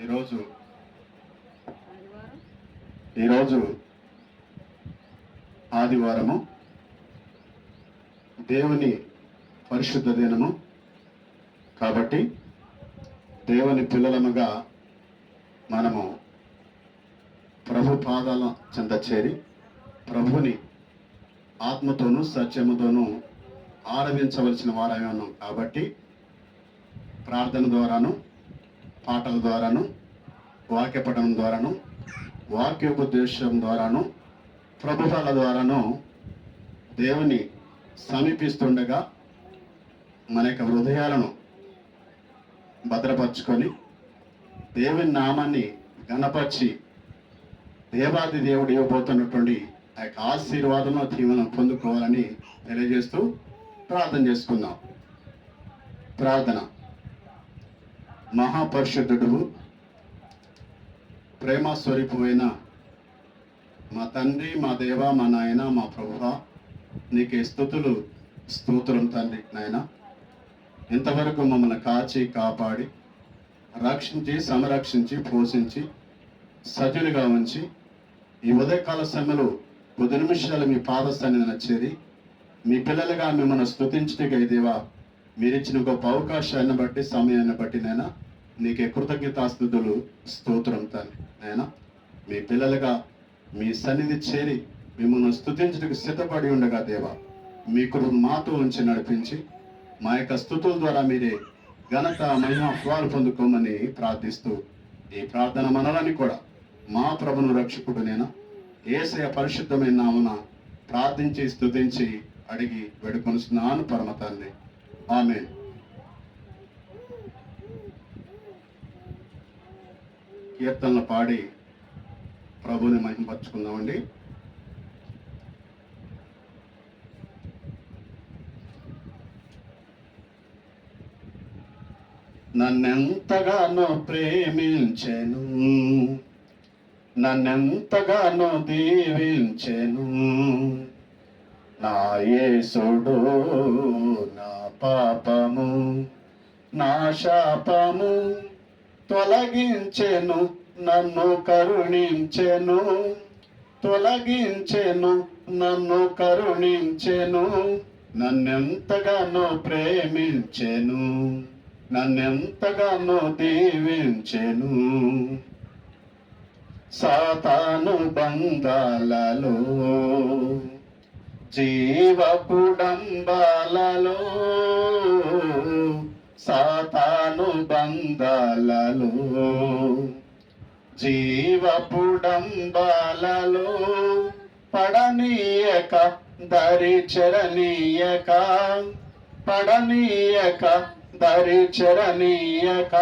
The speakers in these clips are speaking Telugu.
ఈరోజు ఈరోజు ఆదివారము, దేవుని పరిశుద్ధ దినము కాబట్టి దేవుని పిల్లలముగా మనము ప్రభు పాదాల చెంత చేరి ప్రభుని ఆత్మతోనూ సత్యముతోనూ ఆరాధించవలసిన వారమే ఉన్నాం. కాబట్టి ప్రార్థన ద్వారాను, పాటల ద్వారాను, వాక్య పఠనం ద్వారాను, వాక్యోపదేశం ద్వారాను, ప్రభుత్వాల ద్వారాను దేవుని సమీపిస్తుండగా మన యొక్క హృదయాలను భద్రపరుచుకొని దేవుని నామాన్ని గణపరిచి దేవాది దేవుడు ఇవ్వబోతున్నటువంటి ఆ యొక్క ఆశీర్వాదము దీవెన పొందుకోవాలని తెలియజేస్తూ ప్రార్థన చేసుకుందాం. ప్రార్థన. మహాపరిశుద్ధుడు, ప్రేమ స్వరూపమైన మా తండ్రి, మా దేవ, మా నాయన, మా ప్రభువా, నీకే స్తుతులు స్తోత్రం తండ్రి. నాయన, ఇంతవరకు మమ్మల్ని కాచి కాపాడి రక్షించి సంరక్షించి పోషించి సజ్జులుగా ఉంచి ఈ ఉదయకాల సమయంలో 10 నిమిషాలు మీ పాద సన్నిధిని చేరి మీ పిల్లలుగా మిమ్మల్ని స్తుతించడానికి దేవా మీరిచ్చిన గొప్ప అవకాశాన్ని బట్టి, సమయాన్ని బట్టి నైనా నీకే కృతజ్ఞతాస్తుతులు స్తోత్రం తండ్రి. నైనా మీ పిల్లలుగా మీ సన్నిధి చేరి మిమ్మల్ని స్తుతించడానికి సిద్ధపడి ఉండగా దేవా మీ కృప మాతో ఉంచి నడిపించి మా యొక్క స్తుతుల ద్వారా మీరే ఘనత మహిమ ఫలాలు పొందుకోమని ప్రార్థిస్తూ ఈ ప్రార్థన మనలని కూడా మా ప్రభును రక్షకుడు నేను యేసయ్య పరిశుద్ధమైన నామమున ప్రార్థించి స్తుతించి అడిగి వేడుకొనుచున్నాను పరమ తండ్రి. ఆమేన్. కీర్తనలు పాడి ప్రభుని మహిమపరచుకుందామండి. నన్నెంతగానో ప్రేమించెను, నన్నెంతగానో దీవించెను నా యేసుడు, నా పాపము నా శాపము తొలగించెను, నన్ను కరుణించెను, తొలగించెను, నన్ను కరుణించెను. నన్నెంతగానో ప్రేమించెను, నన్నెంతగానో దీవించెను. సాతాను బంధాలలో, జీవపుడంబాలలో, సాతాను బంధాలలో, జీవపుడంబాలలో పడనీయక దరి చెరనీయక, పడనీయక దరి చెరనీయక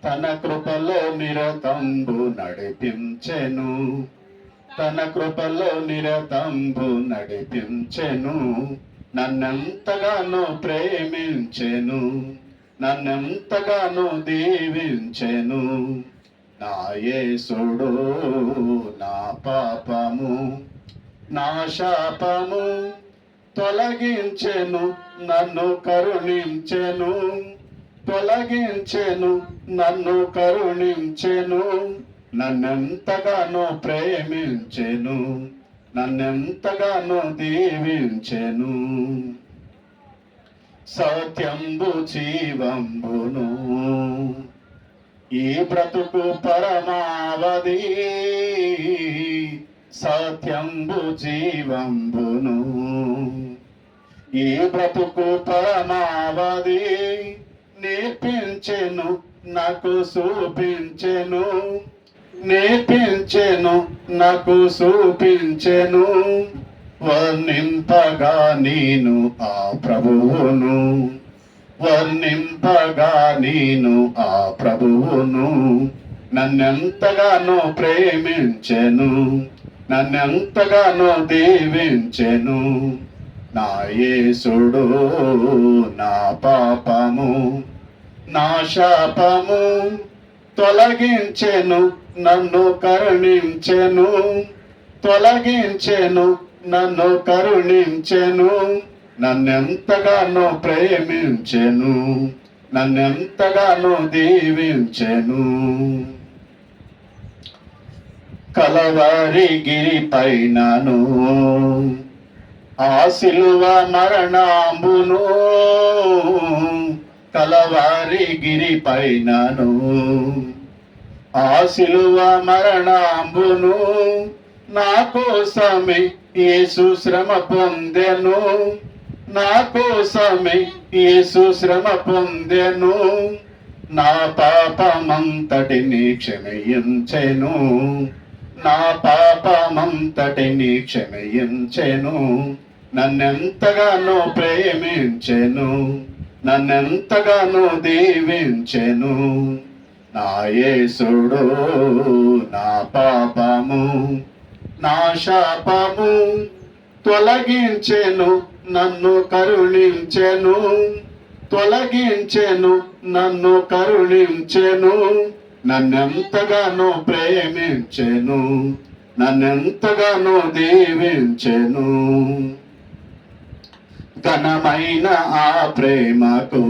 తన కృపలో నిరతంబు నడిపించెను, తన కృపలో నిరతంబు నడిపించెను. నన్నెంతగానో ప్రేమించెను, నన్నెంతగానో దీవించెను నా యేసుడు, నా పాపము నా శాపము తొలగించెను, నన్ను కరుణించెను, తొలగించెను, నన్ను కరుణించెను. నన్నెంతగానో ప్రేమించెను, నన్నెంతగానో దీవించెను. సత్యంబు జీవంబును ఈ బ్రతుకు పరమావధి, సత్యంబు జీవంబును ఈ బ్రతుకు పరమావధి నేర్పించెను, నాకు చూపించెను, నేర్పించెను, నాకు చూపించెను. వర్ణింపగా నేను ఆ ప్రభువును, వర్ణింపగా నేను ఆ ప్రభువును. నన్నెంతగానో ప్రేమించెను, నన్నెంతగానో దీవించెను నా యేసుడు, నా పాపము నా శాపము తొలగించెను, నన్ను కరుణించెను, తొలగించెను, నన్ను కరుణించెను. నన్నెంతగానో ప్రేమించెను, నన్నెంతగానో దీవించెను. కలవరి గిరి పైనను ఆ సిలువ మరణంబును, కలవరి గిరి పైనను ఆ సిలువ మరణంబును నా కోసమే యేసు శ్రమ పొందెను, నా కోసమే యేసు శ్రమ పొందెను. నా పాపమంతటిని క్షమించెను, నా పాపమంతటిని క్షమించెను. నన్నెంతగానో ప్రేమించెను, నన్నెంతగానో దీవించెను. నా యేసుడు నా పాపము నా శాపము తొలగించెను, నన్ను కరుణించెను, తొలగించెను, నన్ను కరుణించెను. నన్నెంతగానో ప్రేమించెను, నన్నెంతగానో దీవించెను. ఘనమైన ఆ ప్రేమకు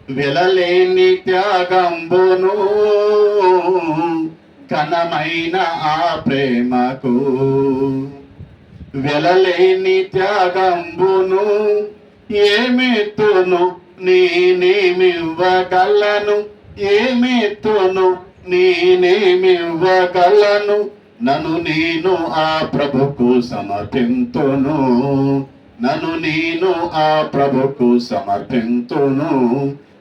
వెలలేని త్యాగంబును, ఘనమైన ఆ ప్రేమకు వెలలేని త్యాగంబును ఏమెత్తును నేనేమివ్వగలను, ఏమెత్తును నేనేమివ్వగలను. నన్ను నేను ఆ ప్రభుకు సమర్పింతును, నన్ను నేను ఆ ప్రభుకు సమర్పింతును.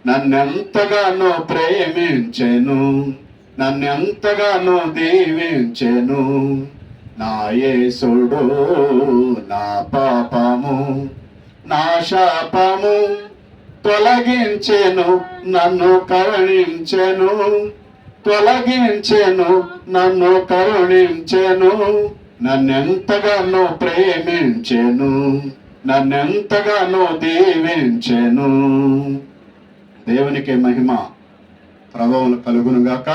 నన్నెంతగానో ప్రేమించెను, నన్నెంతగానో దీవించెను. నా యేసుడు నా పాపము నా శాపము తొలగించెను, నన్ను కరుణించెను, తొలగించెను, నన్ను కరుణించెను. నన్నెంతగానో ప్రేమించెను, నన్నెంతగానో దీవించెను. దేవునికి మహిమ ప్రభువును కలుగునుగాక.